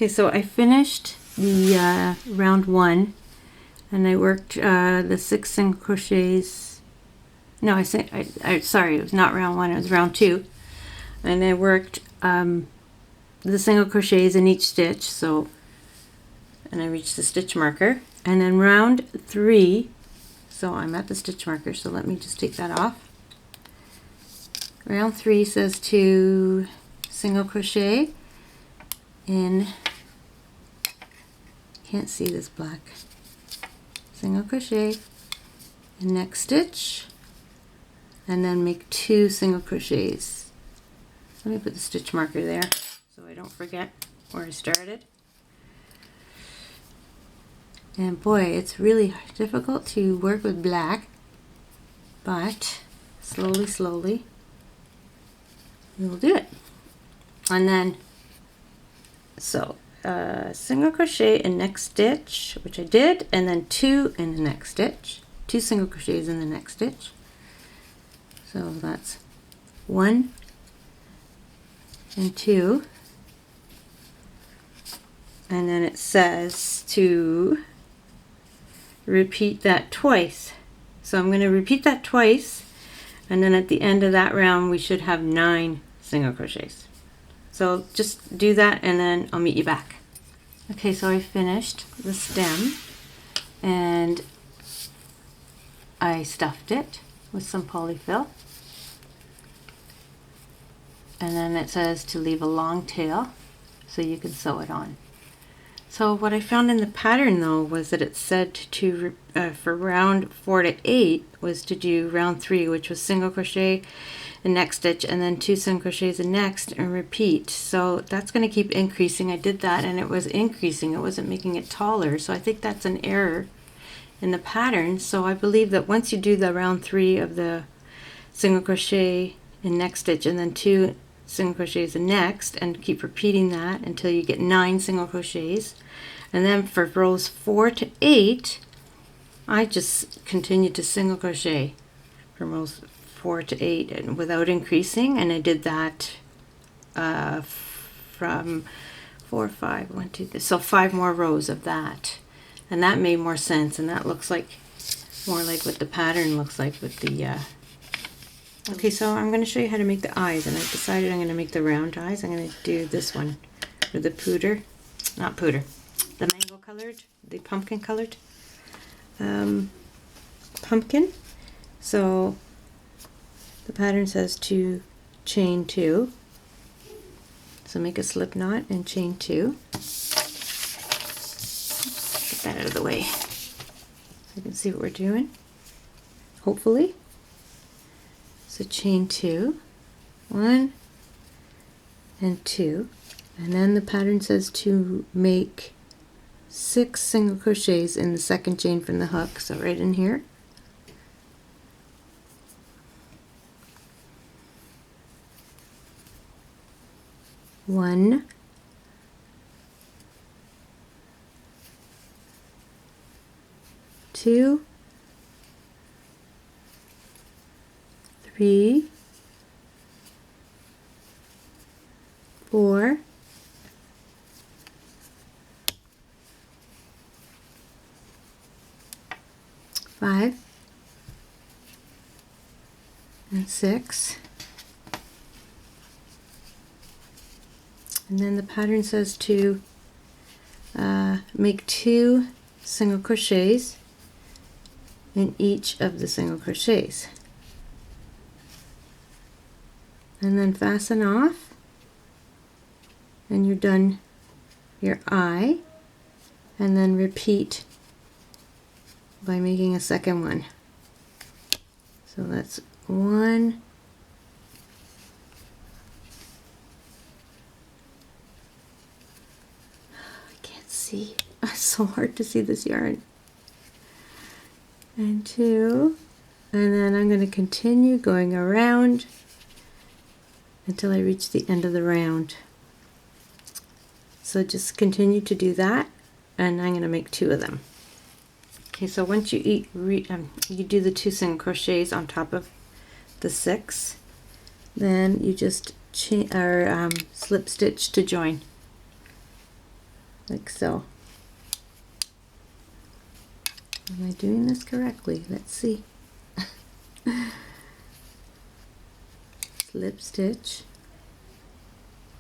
Okay, so I finished the round 1, and I worked the 6 single crochets. No, sorry, it was not round 1, it was round 2. And I worked the single crochets in each stitch, so, and I reached the stitch marker. And then round 3, so I'm at the stitch marker, so let me just take that off. Round 3 says to single crochet in, can't see this black, single crochet in next stitch, and then make 2 single crochets. Let me put the stitch marker there so I don't forget where I started. And boy, it's really difficult to work with black, but slowly we'll do it. And then, so single crochet in next stitch, which I did, and then 2 in the next stitch, 2 single crochets in the next stitch. So that's 1 and 2, and then it says to repeat that twice. So I'm going to repeat that twice, and then at the end of that round we should have 9 single crochets. So just do that and then I'll meet you back. Okay, so I finished the stem and I stuffed it with some polyfill, and then it says to leave a long tail so you can sew it on. So what I found in the pattern though was that it said to for round 4 to 8 was to do round 3, which was single crochet in next stitch and then 2 single crochets in next and repeat. So that's going to keep increasing. I did that and it was increasing, it wasn't making it taller, so I think that's an error in the pattern. So I believe that once you do the round 3 of the single crochet in next stitch and then 2 single crochets in next, and keep repeating that until you get 9 single crochets, and then for rows 4 to 8 I just continued to single crochet from rows 4 to 8 and without increasing, and I did that from 4, 5, 1, 2, 3, so 5 more rows of that, and that made more sense, and that looks like more like what the pattern looks like with the okay, so I'm going to show you how to make the eyes, and I've decided I'm going to make the round eyes. I'm going to do this one with the the mango colored, the pumpkin colored pumpkin. So the pattern says to chain 2. So make a slip knot and chain 2. Get that out of the way so you can see what we're doing, hopefully. So chain 2, 1 and 2, and then the pattern says to make 6 single crochets in the second chain from the hook, so right in here. One, two, 3, 4, 5, and 6. And then the pattern says to make 2 single crochets in each of the single crochets. And then fasten off, and you're done your eye, and then repeat by making a second one. So that's 1, I can't see, it's so hard to see this yarn, and 2, and then I'm going to continue going around until I reach the end of the round. So just continue to do that, and I'm going to make 2 of them. Okay, so once you you do the 2 single crochets on top of the 6, then you just slip stitch to join. like so. Am I doing this correctly? Let's see. Slip stitch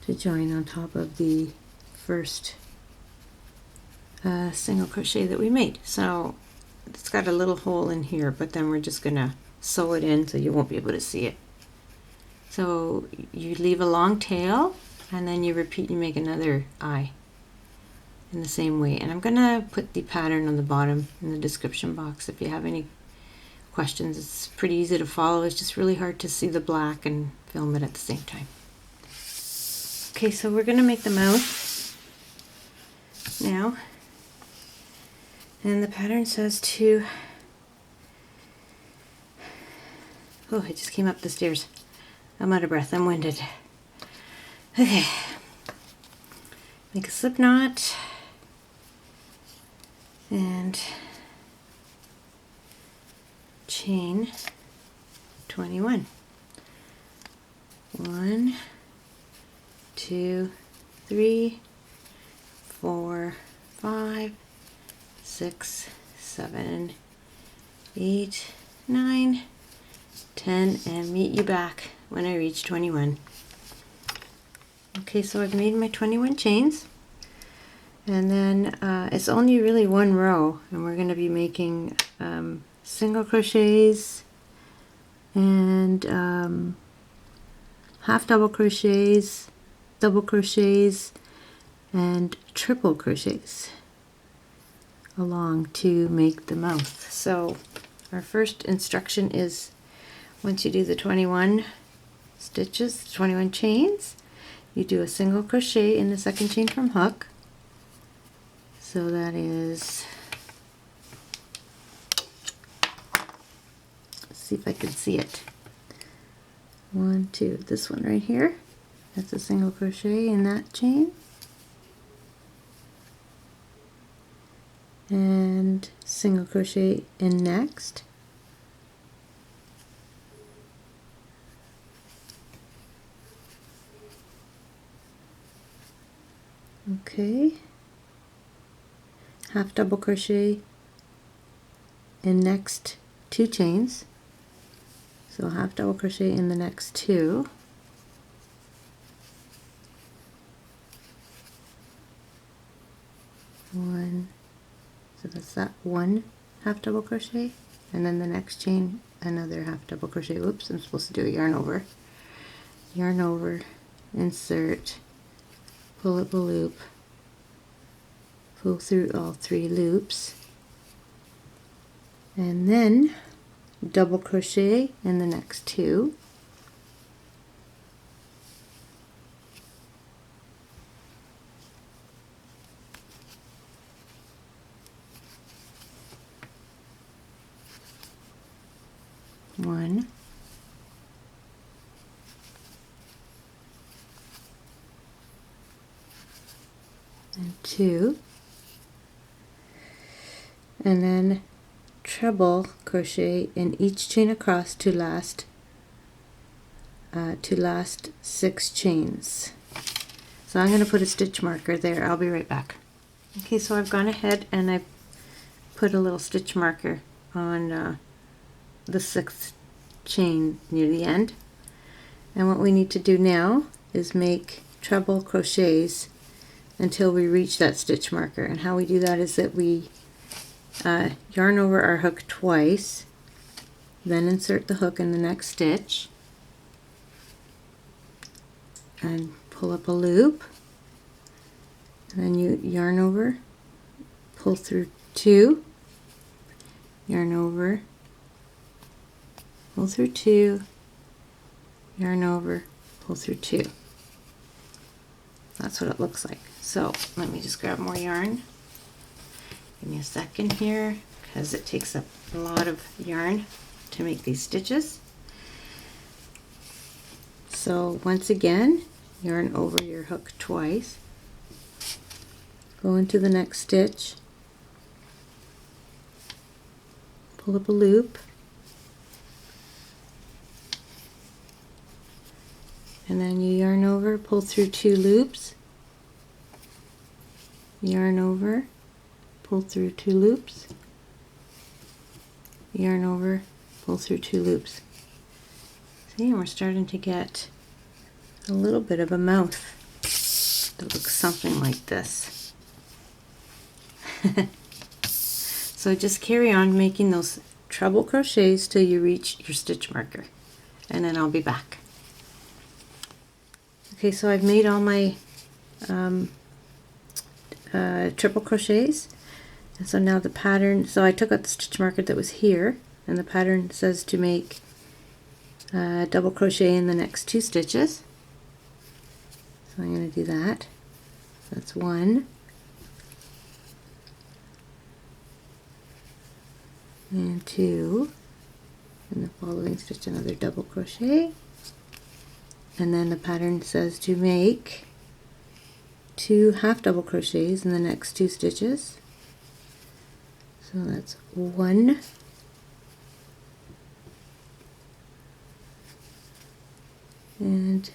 to join on top of the first single crochet that we made. So it's got a little hole in here, but then we're just gonna sew it in so you won't be able to see it. So you leave a long tail and then you repeat, you make another eye in the same way. And I'm gonna put the pattern on the bottom in the description box if you have any questions. It's pretty easy to follow. It's just really hard to see the black and film it at the same time. Okay, so we're gonna make the mouth now. And the pattern says to, oh, it just came up the stairs. I'm out of breath, I'm winded. Okay, make a slip knot and chain 21. 1, 2, 3, 4, 5, 6, 7, 8, 9, 10, and meet you back when I reach 21. Okay, so I've made my 21 chains, and then it's only really one row, and we're going to be making single crochets and half double crochets, double crochets, and triple crochets along to make the mouth. So our first instruction is, once you do the 21 stitches, 21 chains, you do a single crochet in the second chain from hook. So that is, let's see if I can see it. 1, 2, this one right here. That's a single crochet in that chain. And single crochet in next. Okay, half double crochet in next 2 chains, so half double crochet in the next 2, one, so that's that 1 half double crochet, and then the next chain another half double crochet. Oops, I'm supposed to do a yarn over, insert, pull up a loop, pull through all 3 loops, and then double crochet in the next 2, one, and 2, and then treble crochet in each chain across to last 6 chains. So I'm going to put a stitch marker there. I'll be right back. Okay, so I've gone ahead and I put a little stitch marker on the 6th chain near the end. And what we need to do now is make treble crochets until we reach that stitch marker. And how we do that is that we yarn over our hook twice, then insert the hook in the next stitch and pull up a loop, and then you yarn over, pull through 2, yarn over, pull through 2, yarn over, pull through 2. That's what it looks like. So let me just grab more yarn. Give me a second here, because it takes up a lot of yarn to make these stitches. So once again, yarn over your hook twice, go into the next stitch, pull up a loop, and then you yarn over, pull through 2 loops, yarn over, pull through 2 loops, yarn over, pull through 2 loops. See, and we're starting to get a little bit of a mouth that looks something like this. So just carry on making those treble crochets till you reach your stitch marker, and then I'll be back. Okay, so I've made all my triple crochets, and so now the pattern, so I took out the stitch marker that was here, and the pattern says to make double crochet in the next 2 stitches. So I'm going to do that. That's 1 and 2, and the following stitch another double crochet, and then the pattern says to make 2 half double crochets in the next 2 stitches. So that's 1 and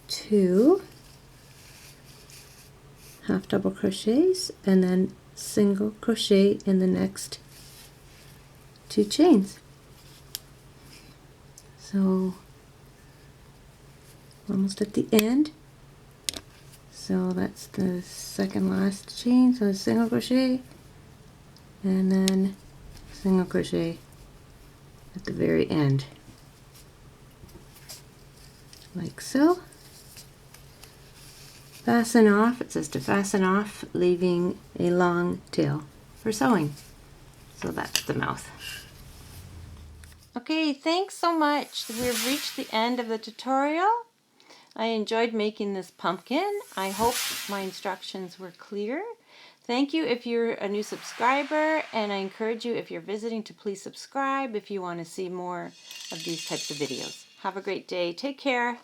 2 half double crochets, and then single crochet in the next 2 chains. So almost at the end. So that's the second last chain, so single crochet and then single crochet at the very end, like so. Fasten off, it says to fasten off, leaving a long tail for sewing. So that's the mouth. Okay, thanks so much. We've reached the end of the tutorial. I enjoyed making this pumpkin. I hope my instructions were clear. Thank you if you're a new subscriber, and I encourage you, if you're visiting, to please subscribe if you want to see more of these types of videos. Have a great day. Take care.